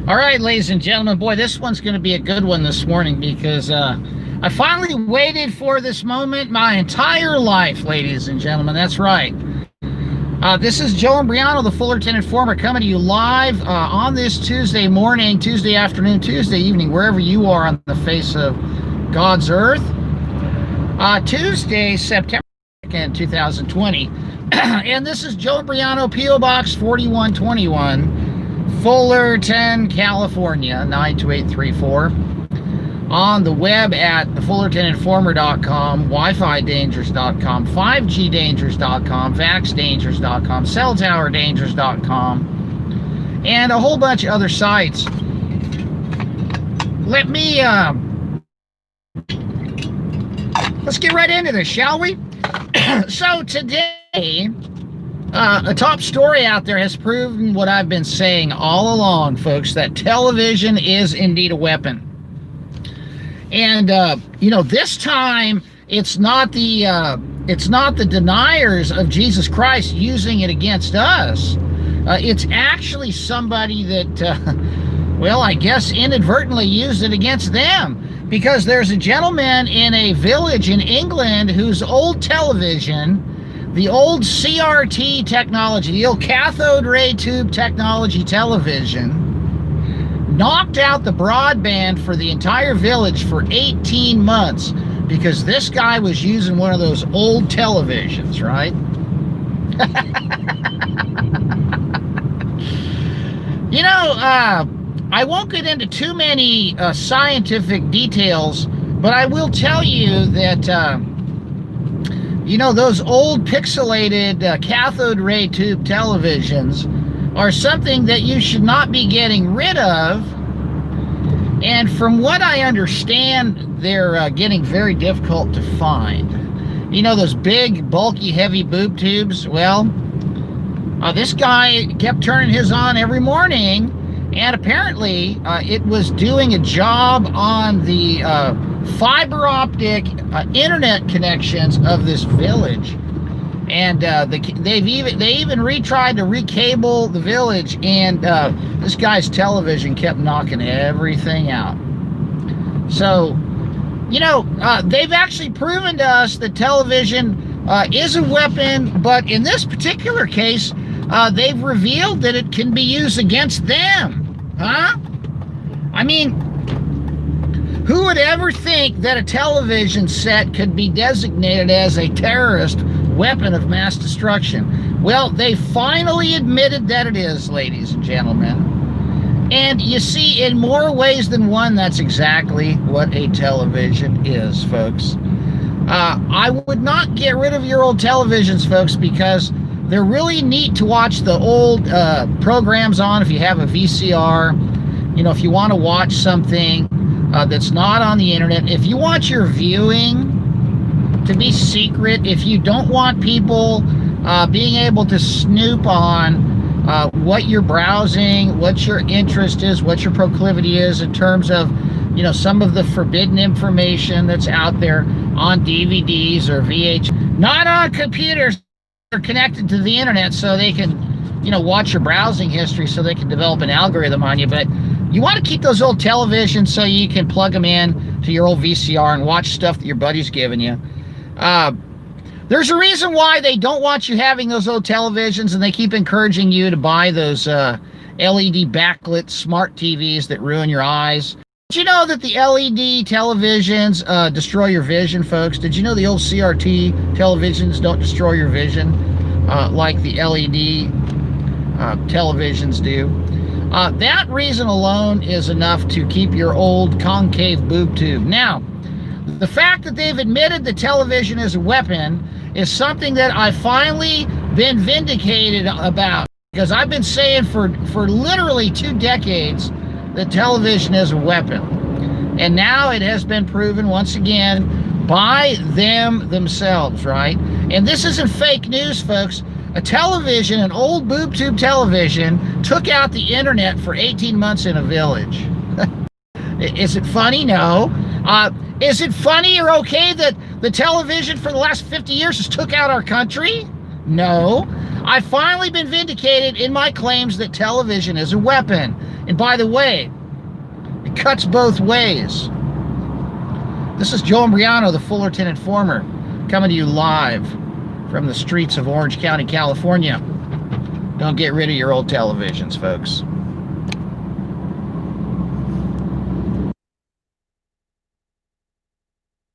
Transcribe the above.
All right, ladies and gentlemen, boy, this one's going to be a good one this morning because I finally waited for this moment my entire life, ladies and gentlemen. That's right. This is Joe Imbriano, the Fullerton Informer, coming to you live on this Tuesday morning, Tuesday afternoon, Tuesday evening, wherever you are on the face of God's earth. Tuesday, September 2nd, 2020. And this is Joe Imbriano, P.O. Box 4121. Fullerton, California, 92834. On the web at thefullertoninformer.com, wi-fi-dangers.com, 5G-dangers.com, vax-dangers.com, celltower-dangers.com, and a whole bunch of other sites. Let's get right into this, shall we? So today, a top story out there has proven what I've been saying all along, folks, that television is indeed a weapon. And this time it's not the deniers of Jesus Christ using it against us. It's actually somebody that, well, I guess inadvertently used it against them, because there's a gentleman in a village in England whose old television, the old CRT technology, the old cathode ray tube technology television, knocked out the broadband for the entire village for 18 months because this guy was using one of those old televisions, right? I won't get into too many scientific details, but I will tell you that those old pixelated cathode ray tube televisions are something that you should not be getting rid of. And from what I understand, they're getting very difficult to find. Those big, bulky, heavy boob tubes? Well, this guy kept turning his on every morning, and apparently it was doing a job on the fiber optic internet connections of this village. And they even retried to recable the village, and this guy's television kept knocking everything out. So, they've actually proven to us that television is a weapon, but in this particular case, they've revealed that it can be used against them. Huh? I mean, who would ever think that a television set could be designated as a terrorist weapon of mass destruction? Well, they finally admitted that it is, ladies and gentlemen. And you see, in more ways than one, that's exactly what a television is, folks. I would not get rid of your old televisions, folks, because they're really neat to watch the old programs on if you have a VCR. If you want to watch something that's not on the internet, if you want your viewing to be secret, if you don't want people being able to snoop on what you're browsing, what your interest is, what your proclivity is in terms of, some of the forbidden information that's out there on DVDs or VH, not on computers that are connected to the internet so they can, watch your browsing history so they can develop an algorithm on you. But you want to keep those old televisions so you can plug them in to your old VCR and watch stuff that your buddy's giving you. There's a reason why they don't want you having those old televisions, and they keep encouraging you to buy those LED backlit smart TVs that ruin your eyes. Did you know that the LED televisions destroy your vision, folks? Did you know the old CRT televisions don't destroy your vision like the LED televisions do? That reason alone is enough to keep your old concave boob tube. Now, the fact that they've admitted the television is a weapon is something that I've finally been vindicated about, because I've been saying for literally 2 decades that television is a weapon. And now it has been proven once again by them themselves, right? And this isn't fake news, folks. A television, an old boob tube television, took out the internet for 18 months in a village. Is it funny? No. Is it funny or okay that the television for the last 50 years has took out our country? No. I've finally been vindicated in my claims that television is a weapon. And by the way, it cuts both ways. This is Joe Imbriano, the Fullerton Informer, coming to you live from the streets of Orange County, California. Don't get rid of your old televisions, folks.